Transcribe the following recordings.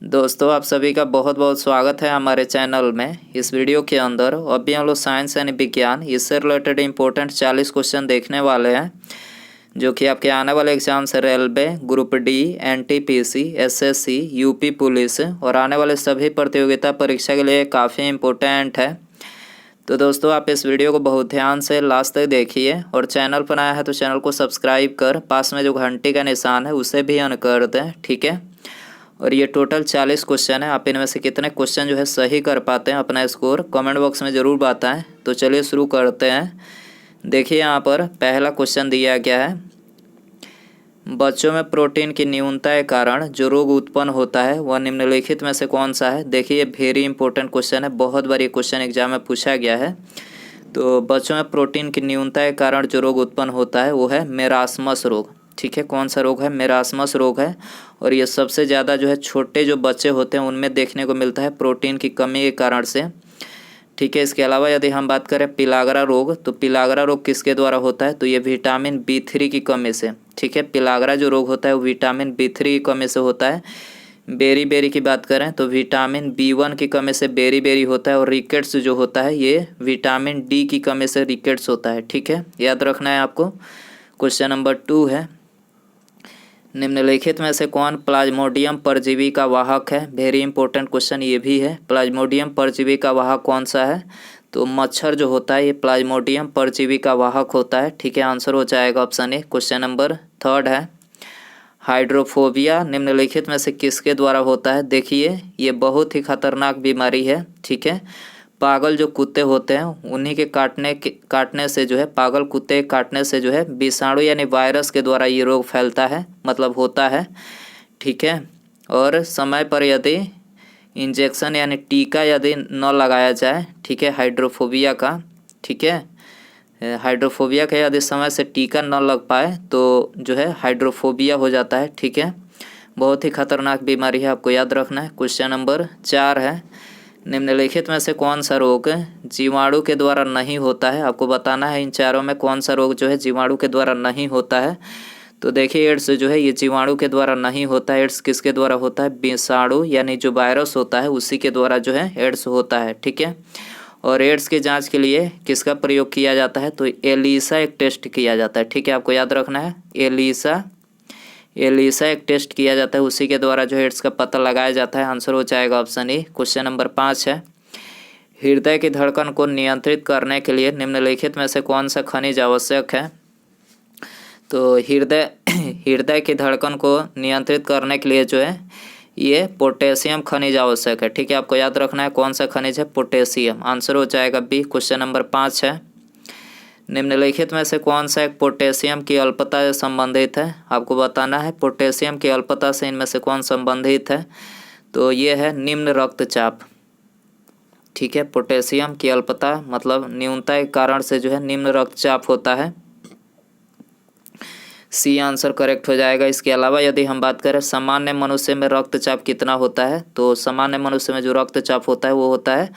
दोस्तों आप सभी का बहुत बहुत स्वागत है हमारे चैनल में। इस वीडियो के अंदर अभी हम लोग साइंस यानी विज्ञान इससे रिलेटेड इंपॉर्टेंट 40 क्वेश्चन देखने वाले हैं, जो कि आपके आने वाले एग्जाम से railway, group D, NTPC, SSC, UP police और आने वाले सभी प्रतियोगिता परीक्षा के लिए काफ़ी इम्पोर्टेंट है। तो दोस्तों आप इस वीडियो को बहुत ध्यान से लास्ट तक देखिए और चैनल पर आया है तो चैनल को सब्सक्राइब कर पास में जो घंटी का निशान है उसे भी ऑन कर दें, ठीक है। और ये टोटल 40 क्वेश्चन है। आप इनमें से कितने क्वेश्चन जो है सही कर पाते हैं अपना स्कोर कमेंट बॉक्स में ज़रूर बताएं। तो चलिए शुरू करते हैं। देखिए यहाँ पर पहला क्वेश्चन दिया गया है, बच्चों में प्रोटीन की न्यूनता के कारण जो रोग उत्पन्न होता है वह निम्नलिखित में से कौन सा है। देखिए ये वेरी इंपॉर्टेंट क्वेश्चन है, बहुत बार ये क्वेश्चन एग्जाम में पूछा गया है। तो बच्चों में प्रोटीन की न्यूनता के कारण जो रोग उत्पन्न होता है वो है मेरास्मस रोग, ठीक है। कौन सा रोग है? मेरास्मस रोग है। और ये सबसे ज़्यादा जो है छोटे जो बच्चे होते हैं उनमें देखने को मिलता है प्रोटीन की कमी के कारण से, ठीक है। इसके अलावा यदि हम बात करें पिलागरा रोग, तो पिलागरा रोग किसके द्वारा होता है? तो ये विटामिन B3 की कमी से, ठीक है। पिलागरा जो रोग होता है वो विटामिन B3 की कमी से होता है। बेरी की बात करें तो विटामिन B1 की कमी से बेरी होता है। और रिकेट्स जो होता है ये विटामिन D की कमी से रिकेट्स होता है, ठीक है। याद रखना है आपको। क्वेश्चन नंबर 2 है, निम्नलिखित में से कौन प्लाज्मोडियम परजीवी का वाहक है? वेरी इंपॉर्टेंट क्वेश्चन ये भी है। प्लाज्मोडियम परजीवी का वाहक कौन सा है? तो मच्छर जो होता है ये प्लाज्मोडियम परजीवी का वाहक होता है, ठीक है। आंसर हो जाएगा ऑप्शन ए। क्वेश्चन नंबर 3 है, हाइड्रोफोबिया निम्नलिखित में से किसके द्वारा होता है? देखिए ये बहुत ही खतरनाक बीमारी है, ठीक है। पागल जो कुत्ते होते हैं उन्हीं के काटने से जो है, पागल कुत्ते के काटने से जो है विषाणु यानी वायरस के द्वारा ये रोग फैलता है, मतलब होता है, ठीक है। और समय पर यदि इंजेक्शन यानी टीका यदि न लगाया जाए, ठीक है, हाइड्रोफोबिया का, ठीक है, हाइड्रोफोबिया का यदि समय से टीका न लग पाए तो जो है हाइड्रोफोबिया हो जाता है, ठीक है। बहुत ही खतरनाक बीमारी है, आपको याद रखना है। क्वेश्चन नंबर 4 है, निम्नलिखित में से कौन सा रोग जीवाणु के द्वारा नहीं होता है? आपको बताना है इन चारों में कौन सा रोग जो है जीवाणु के द्वारा नहीं होता है। तो देखिए एड्स जो है ये जीवाणु के द्वारा नहीं होता है। एड्स किसके द्वारा होता है? विषाणु यानी जो वायरस होता है उसी के द्वारा जो है एड्स होता है, ठीक है। और एड्स की जांच के लिए किसका प्रयोग किया जाता है? तो एलिसा एक टेस्ट किया जाता है, ठीक है। आपको याद रखना है एलिसा एक टेस्ट किया जाता है, उसी के द्वारा जो एड्स का पता लगाया जाता है। आंसर हो जाएगा ऑप्शन ए। क्वेश्चन नंबर 5 है, हृदय की धड़कन को नियंत्रित करने के लिए निम्नलिखित में से कौन सा खनिज आवश्यक है? तो हृदय की धड़कन को नियंत्रित करने के लिए जो है ये पोटेशियम खनिज आवश्यक है, ठीक है। आपको याद रखना है कौन सा खनिज है? पोटेशियम। आंसर हो जाएगा बी। क्वेश्चन नंबर 5 है, निम्नलिखित में से कौन सा एक पोटेशियम की अल्पता से संबंधित है? आपको बताना है पोटेशियम की अल्पता से इनमें से कौन संबंधित है। तो ये है निम्न रक्तचाप, ठीक है। पोटेशियम की अल्पता मतलब न्यूनता के कारण से जो है निम्न रक्तचाप होता है। सी आंसर करेक्ट हो जाएगा। इसके अलावा यदि हम बात करें सामान्य मनुष्य में रक्तचाप कितना होता है, तो सामान्य मनुष्य में जो रक्तचाप होता है वो होता है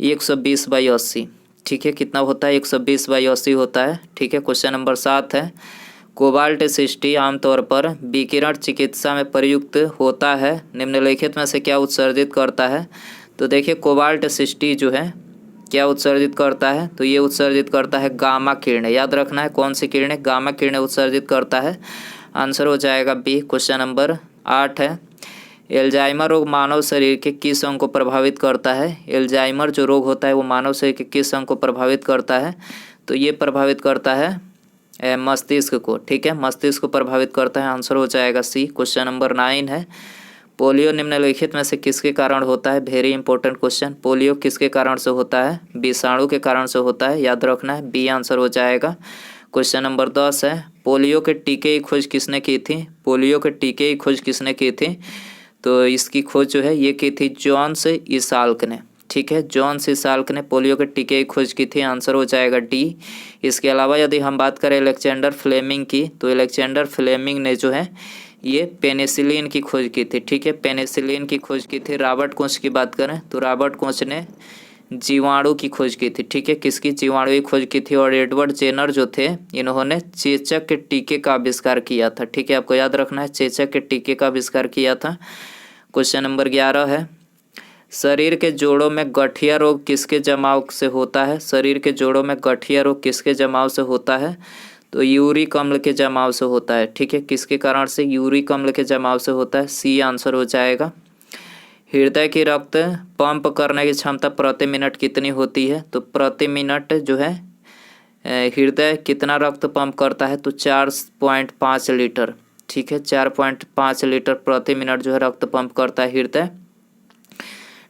120/80, ठीक है। कितना होता है? 120/80 होता है, ठीक है। क्वेश्चन नंबर 7 है, कोबाल्ट 60 आमतौर पर विकिरण चिकित्सा में प्रयुक्त होता है, निम्नलिखित में से क्या उत्सर्जित करता है? तो देखिए कोबाल्ट 60 जो है क्या उत्सर्जित करता है? तो ये उत्सर्जित करता है गामा किरणें। याद रखना है कौन सी किरणें? गामा किरणें उत्सर्जित करता है। आंसर हो जाएगा बी। क्वेश्चन नंबर 8 है, एल्जाइमर रोग मानव शरीर के किस अंग को प्रभावित करता है? एल्जाइमर जो रोग होता है वो मानव शरीर के किस अंग को प्रभावित करता है? तो ये प्रभावित करता है मस्तिष्क को, ठीक है। मस्तिष्क को प्रभावित करता है। आंसर हो जाएगा सी। क्वेश्चन नंबर 9 है, पोलियो निम्नलिखित में से किसके कारण होता है? Very important question. पोलियो किसके कारण से होता है? विषाणु के कारण से होता है, याद रखना है बी आंसर हो जाएगा। क्वेश्चन नंबर 10 है, पोलियो के टीके की खोज किसने की थी? पोलियो के टीके की खोज किसने की थी? तो इसकी खोज जो है ये की थी जॉन्स ईसाल्क ने, ठीक है। जॉन्स ईसाल्क ने पोलियो के टीके की खोज की थी। आंसर हो जाएगा डी। इसके अलावा यदि हम बात करें अलेक्जेंडर फ्लेमिंग की, तो अलेक्जेंडर फ्लेमिंग ने जो है ये पेनिसिलिन की खोज की थी, ठीक है। पेनिसिलिन की खोज की थी। रॉबर्ट कोच की बात करें तो रॉबर्ट कोच ने जीवाणु की खोज की थी, ठीक है। किसकी? जीवाणु की खोज की थी। और एडवर्ड जेनर जो थे इन्होंने चेचक के टीके का आविष्कार किया था, ठीक है। आपको याद रखना है चेचक के टीके का आविष्कार किया था। क्वेश्चन नंबर 11 है, शरीर के जोड़ों में गठिया रोग किसके जमाव से होता है? शरीर के जोड़ों में गठिया रोग किसके जमाव से होता है? तो यूरिक अम्ल के जमाव से होता है। ठीक है, किसके कारण से? यूरिक अम्ल के जमाव से होता है। सी आंसर हो जाएगा। हृदय की रक्त पंप करने की क्षमता प्रति मिनट कितनी होती है? तो प्रति मिनट जो है हृदय कितना रक्त पंप करता है? तो 4.5 लीटर। ठीक है, 4.5 लीटर प्रति मिनट जो है रक्त पंप करता है हृदय।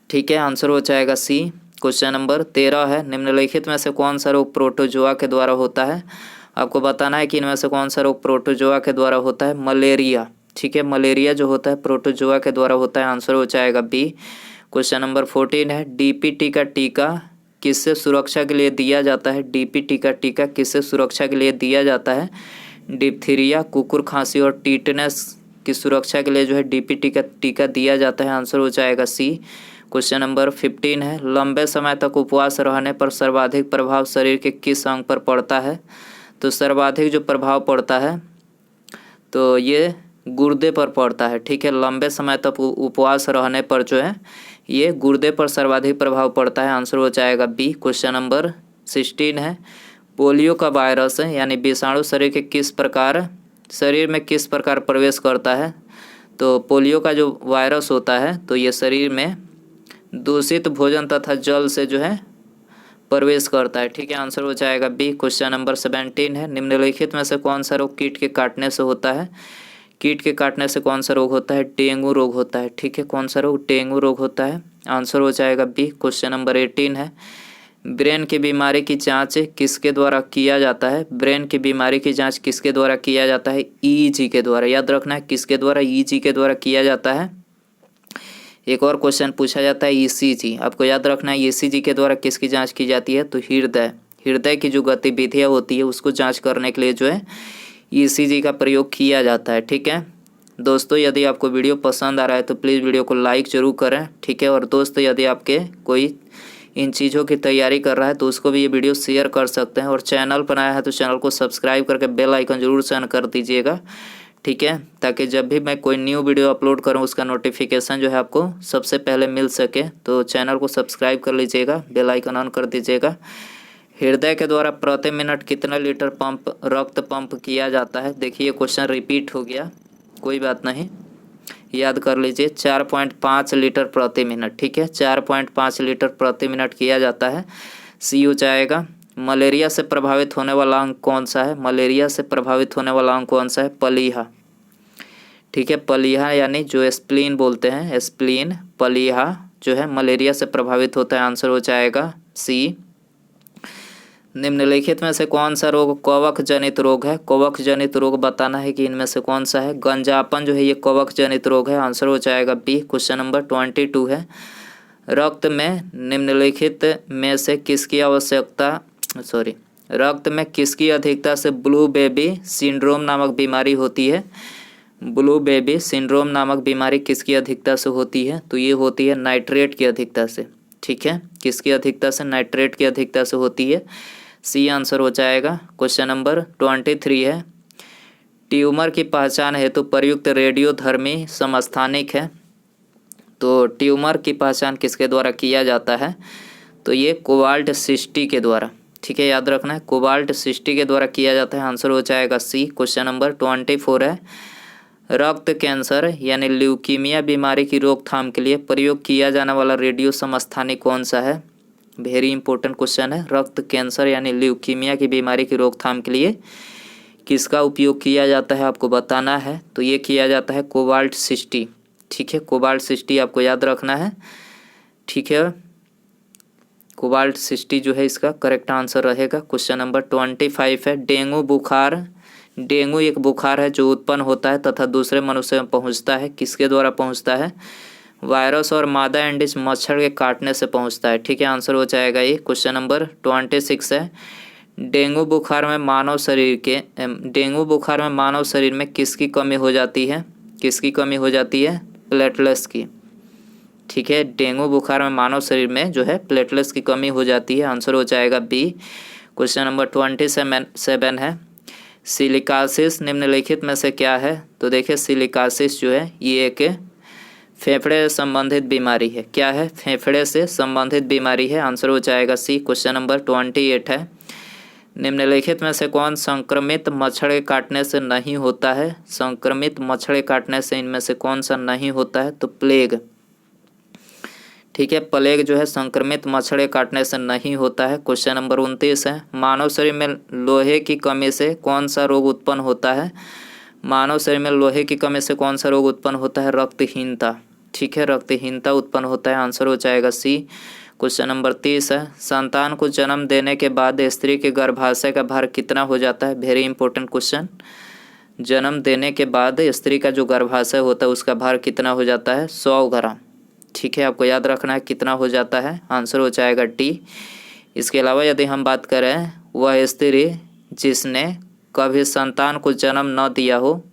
ठीक है, आंसर हो जाएगा सी। क्वेश्चन नंबर 13 है, निम्नलिखित में से कौन सा रोग प्रोटोजोआ के द्वारा होता है? आपको बताना है कि इनमें से कौन सा रोग प्रोटोजोआ के द्वारा होता है? मलेरिया। ठीक है, मलेरिया जो होता है प्रोटोजोआ के द्वारा होता है। आंसर हो जाएगा बी। क्वेश्चन नंबर 14 है, डीपीटी का टीका किससे सुरक्षा के लिए दिया जाता है? डीपीटी का टीका किससे सुरक्षा के लिए दिया जाता है? डिप्थीरिया, कुकुर खांसी और टीटनेस की सुरक्षा के लिए जो है डीपीटी का टीका दिया जाता है। आंसर हो जाएगा सी। क्वेश्चन नंबर 15 है, लंबे समय तक उपवास रहने पर सर्वाधिक प्रभाव शरीर के किस अंग पर पड़ता है? तो सर्वाधिक जो प्रभाव पड़ता है तो ये गुर्दे पर पड़ता है। ठीक है, लंबे समय तक उपवास रहने पर जो है ये गुर्दे पर सर्वाधिक प्रभाव पड़ता है। आंसर हो जाएगा बी। क्वेश्चन नंबर 16 है, पोलियो का वायरस यानी विषाणु शरीर में किस प्रकार प्रवेश करता है? तो पोलियो का जो वायरस होता है तो ये शरीर में दूषित भोजन तथा जल से जो है प्रवेश करता है। ठीक है, आंसर हो जाएगा बी। क्वेश्चन नंबर 17 है, निम्नलिखित में से कौन सा रोग कीट के काटने से होता है? कीट के काटने से कौन सा रोग होता है? डेंगू रोग होता है। ठीक है, कौन सा रोग? डेंगू रोग होता है। आंसर हो जाएगा बी। क्वेश्चन नंबर 18 है, ब्रेन की बीमारी की जांच किसके द्वारा किया जाता है? ब्रेन की बीमारी की जांच किसके द्वारा किया जाता है? ईईजी के द्वारा। याद रखना है किसके द्वारा? ईईजी के द्वारा किया जाता है। एक और क्वेश्चन पूछा जाता है ईसीजी। आपको याद रखना है ईसीजी के द्वारा किसकी जांच की जाती है? तो हृदय की जो गतिविधियाँ होती है उसको जांच करने के लिए जो है ईसीजी का प्रयोग किया जाता है। ठीक है दोस्तों, यदि आपको वीडियो पसंद आ रहा है तो प्लीज़ वीडियो को लाइक ज़रूर करें। ठीक है, और दोस्तों यदि आपके कोई इन चीज़ों की तैयारी कर रहा है तो उसको भी ये वीडियो शेयर कर सकते हैं। और चैनल पर आया है तो चैनल को सब्सक्राइब करके बेल आइकन जरूर से ऑन कर दीजिएगा। ठीक है, ताकि जब भी मैं कोई न्यू वीडियो अपलोड करूं उसका नोटिफिकेशन जो है आपको सबसे पहले मिल सके। तो चैनल को सब्सक्राइब कर लीजिएगा, बेल आइकन ऑन कर दीजिएगा। हृदय के द्वारा प्रति मिनट कितना लीटर रक्त पंप किया जाता है? देखिए क्वेश्चन रिपीट हो गया, कोई बात नहीं, याद कर लीजिए। 4.5 लीटर प्रति मिनट। ठीक है, 4.5 लीटर प्रति मिनट किया जाता है। सी हो जाएगा। मलेरिया से प्रभावित होने वाला अंग कौन सा है? मलेरिया से प्रभावित होने वाला अंग कौन सा है? प्लीहा। ठीक है, प्लीहा यानी जो स्प्लीन बोलते हैं, स्प्लीन प्लीहा जो है मलेरिया से प्रभावित होता है। आंसर हो जाएगा सी। निम्नलिखित में से कौन सा रोग कवक जनित रोग है? कवक जनित रोग बताना है कि इनमें से कौन सा है? गंजापन जो है ये कवक जनित रोग है। आंसर हो जाएगा बी। क्वेश्चन नंबर 22 है, रक्त में निम्नलिखित में से किसकी रक्त में किसकी अधिकता से ब्लू बेबी सिंड्रोम नामक बीमारी होती है? ब्लू बेबी सिंड्रोम नामक बीमारी किसकी अधिकता से होती है? तो ये होती है नाइट्रेट की अधिकता से। ठीक है, किसकी अधिकता से? नाइट्रेट की अधिकता से होती है। सी आंसर हो जाएगा। क्वेश्चन नंबर 23 है, ट्यूमर की पहचान हेतु प्रयुक्त रेडियोधर्मी समस्थानिक है। तो ट्यूमर की पहचान किसके द्वारा किया जाता है? तो ये कोबाल्ट 60 के द्वारा। ठीक है, याद रखना है कोबाल्ट 60 के द्वारा किया जाता है। आंसर हो जाएगा सी। क्वेश्चन नंबर 24 है, रक्त कैंसर यानी ल्यूकीमिया बीमारी की रोकथाम के लिए प्रयोग किया जाने वाला रेडियो समस्थानिक कौन सा है? वेरी इंपॉर्टेंट क्वेश्चन है। रक्त कैंसर यानी ल्यूकीमिया की बीमारी की रोकथाम के लिए किसका उपयोग किया जाता है आपको बताना है। तो ये किया जाता है कोबाल्ट 60। ठीक है, कोबाल्ट 60 आपको याद रखना है। ठीक है, कोबाल्ट 60 जो है इसका करेक्ट आंसर रहेगा। क्वेश्चन नंबर 25 है, डेंगू बुखार। डेंगू एक बुखार है जो उत्पन्न होता है तथा दूसरे मनुष्य में पहुंचता है। किसके द्वारा पहुंचता है? वायरस और मादा एंडिस मच्छर के काटने से पहुंचता है। ठीक है, आंसर हो जाएगा ये। क्वेश्चन नंबर 26 है, डेंगू बुखार में मानव शरीर में किसकी कमी हो जाती है? किसकी कमी हो जाती है? प्लेटलेट्स की। ठीक है, डेंगू बुखार में मानव शरीर में जो है प्लेटलेट्स की कमी हो जाती है। आंसर हो जाएगा बी। क्वेश्चन नंबर 27 है, सिलिकासिस निम्नलिखित में से क्या है? तो देखिए सिलिकासिस जो है ये एक फेफड़े से संबंधित बीमारी है। क्या है? फेफड़े से संबंधित बीमारी है। आंसर हो जाएगा सी। क्वेश्चन नंबर 28 है, निम्नलिखित में से कौन संक्रमित मच्छर के काटने से नहीं होता है? संक्रमित मच्छर के काटने से इनमें से कौन सा नहीं होता है? तो प्लेग। ठीक है, प्लेग जो है संक्रमित मच्छर के काटने से नहीं होता है। क्वेश्चन नंबर 29 है, मानव शरीर में लोहे की कमी से कौन सा रोग उत्पन्न होता है? मानव शरीर में लोहे की कमी से कौन सा रोग उत्पन्न होता है? रक्तहीनता। ठीक है, रक्तहीनता उत्पन्न होता है। आंसर हो जाएगा सी। क्वेश्चन नंबर 30 है, संतान को जन्म देने के बाद स्त्री के गर्भाशय का भार कितना हो जाता है? Very important question. जन्म देने के बाद स्त्री का जो गर्भाशय होता है उसका भार कितना हो जाता है? 100 ग्राम। ठीक है, आपको याद रखना है कितना हो जाता है। आंसर हो जाएगा डी। इसके अलावा यदि हम बात करें, वह स्त्री जिसने कभी संतान को जन्म न दिया हो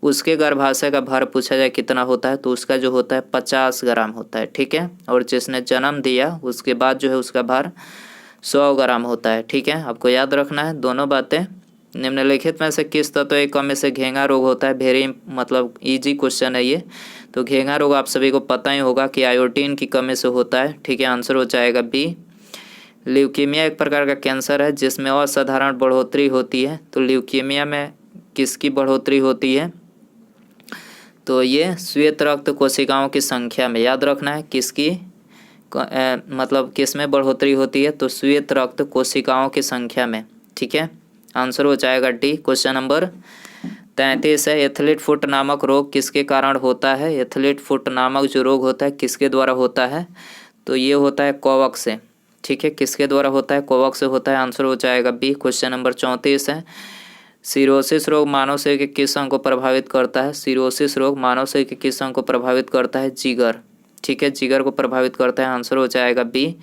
उसके गर्भाशय का भार पूछा जाए कितना होता है, तो उसका जो होता है 50 ग्राम होता है। ठीक है, और जिसने जन्म दिया उसके बाद जो है उसका भार 100 ग्राम होता है। ठीक है, आपको याद रखना है दोनों बातें। निम्नलिखित में से किस तत्व की कमी से घेंघा रोग होता है? वेरी मतलब इजी क्वेश्चन है ये। तो घेंघा रोग आप सभी को पता ही होगा कि आयोडीन की कमी से होता है। ठीक है, आंसर हो जाएगा बी। ल्यूकीमिया एक प्रकार का कैंसर है जिसमें असाधारण बढ़ोतरी होती है। तो ल्यूकीमिया में किसकी बढ़ोतरी होती है? तो ये श्वेत रक्त कोशिकाओं की संख्या में, याद रखना है किसकी मतलब किस में बढ़ोतरी होती है? तो श्वेत रक्त कोशिकाओं की संख्या में। ठीक है, आंसर हो जाएगा डी। क्वेश्चन नंबर 33 है, एथलीट फुट नामक रोग किसके कारण होता है? एथलीट फुट नामक जो रोग होता है किसके द्वारा होता है? तो ये होता है कवक से। ठीक है, किसके द्वारा होता है? कवक से होता है। आंसर हो जाएगा बी। क्वेश्चन नंबर 34 है, सिरोसिस रोग मानव शरीर के किस अंग को प्रभावित करता है? सिरोसिस रोग मानव शरीर के किस अंग को प्रभावित करता है? जिगर। ठीक है, जिगर को प्रभावित करता है। आंसर हो जाएगा बी।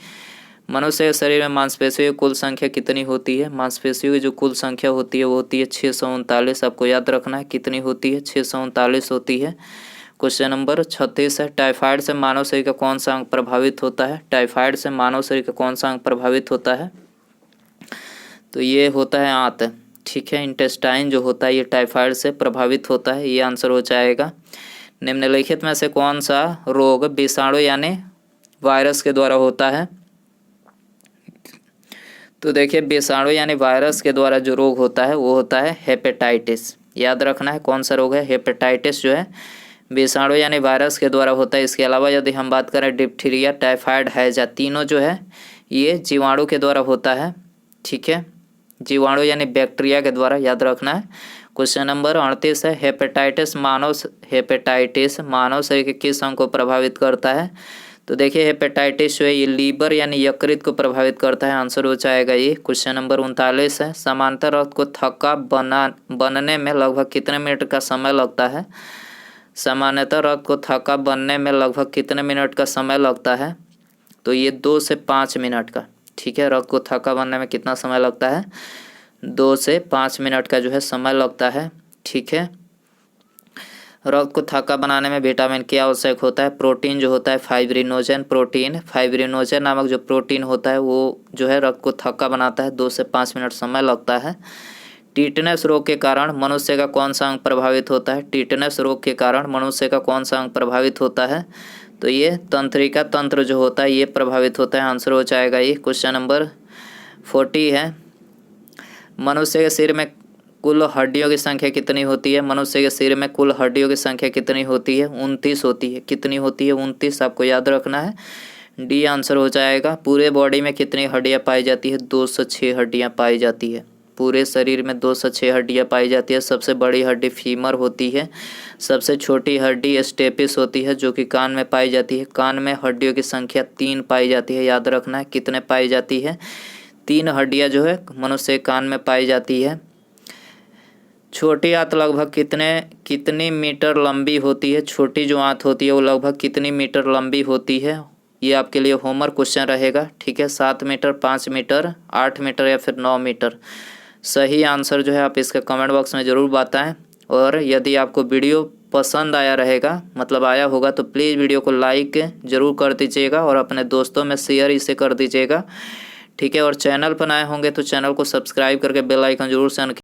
मनुष्य के शरीर में मांसपेशियों की कुल संख्या कितनी होती है? मांसपेशियों की जो कुल संख्या होती है वो होती है 639। आपको याद रखना है कितनी होती है? 639 होती है। क्वेश्चन नंबर 36 है, टाइफाइड से मानव शरीर का कौन सा अंग प्रभावित होता है? टाइफाइड से मानव शरीर का कौन सा अंग प्रभावित होता है? तो ये होता है आंत। ठीक है, इंटेस्टाइन जो होता है ये टाइफाइड से प्रभावित होता है। ये आंसर हो जाएगा। निम्नलिखित में से कौन सा रोग विषाणु यानी वायरस के द्वारा होता है? तो देखिए, विषाणु यानी वायरस के द्वारा जो रोग होता है वो होता है हेपेटाइटिस। याद रखना है कौन सा रोग है? हेपेटाइटिस जो है विषाणु यानी वायरस के द्वारा होता है। इसके अलावा यदि हम बात करें डिप्थीरिया, टाइफाइड, हैजा, तीनों जो है ये जीवाणु के द्वारा होता है। ठीक है, जीवाणु यानी बैक्टीरिया के द्वारा, याद रखना है। क्वेश्चन नंबर 38 है, हेपेटाइटिस मानव शरीर के किस अंग को प्रभावित करता है? तो देखिए, हेपेटाइटिस जो है ये लीवर यानी यकृत को प्रभावित करता है। आंसर हो जाएगा ये। क्वेश्चन नंबर 39 है, समांतर रक्त को थक्का बनने में लगभग कितने मिनट का समय लगता है? सामान्यतः रक्त को थक्का बनने में लगभग कितने मिनट का समय लगता है? तो ये 2 से 5 मिनट का। ठीक है, रक्त को थक्का बनने में कितना समय लगता है? 2 से 5 मिनट का जो है समय लगता है। ठीक है, रक्त को थक्का बनाने में विटामिन क्या आवश्यक होता है? प्रोटीन जो होता है फाइब्रिनोजन नामक जो प्रोटीन होता है वो जो है रक्त को थक्का बनाता है। 2 से 5 मिनट समय लगता है। टिटनेस रोग के कारण मनुष्य का कौन सा अंग प्रभावित होता है? टिटनेस रोग के कारण मनुष्य का कौन सा अंग प्रभावित होता है? तो ये तंत्रिका तंत्र जो होता है ये प्रभावित होता है। आंसर हो जाएगा ये। क्वेश्चन नंबर 40 है, मनुष्य के शरीर में कुल हड्डियों की संख्या कितनी होती है? मनुष्य के शरीर में कुल हड्डियों की संख्या कितनी होती है? 29 होती है। कितनी होती है? 29। आपको याद रखना है डी आंसर हो जाएगा। पूरे बॉडी में कितनी हड्डियां पाई जाती है? 206 हड्डियां पाई जाती है। पूरे शरीर में 206 हड्डियां पाई जाती है। सबसे बड़ी हड्डी फीमर होती है। सबसे छोटी हड्डी स्टेपिस होती है जो कि कान में पाई जाती है। कान में हड्डियों की संख्या 3 पाई जाती है। याद रखना है कितने पाई जाती है? 3 हड्डियां जो है मनुष्य कान में पाई जाती है। छोटी आंत लगभग कितनी मीटर लंबी होती है? छोटी जो आंत होती है वो लगभग कितनी मीटर लंबी होती है? ये आपके लिए होमवर्क क्वेश्चन रहेगा। ठीक है, 7 मीटर, 5 मीटर, 8 मीटर या फिर 9 मीटर। सही आंसर जो है आप इसका कमेंट बॉक्स में ज़रूर बताएं। और यदि आपको वीडियो पसंद आया रहेगा, मतलब आया होगा, तो प्लीज़ वीडियो को लाइक ज़रूर कर दीजिएगा और अपने दोस्तों में शेयर इसे कर दीजिएगा। ठीक है, और चैनल पर नए होंगे तो चैनल को सब्सक्राइब करके बेल आइकन जरूर से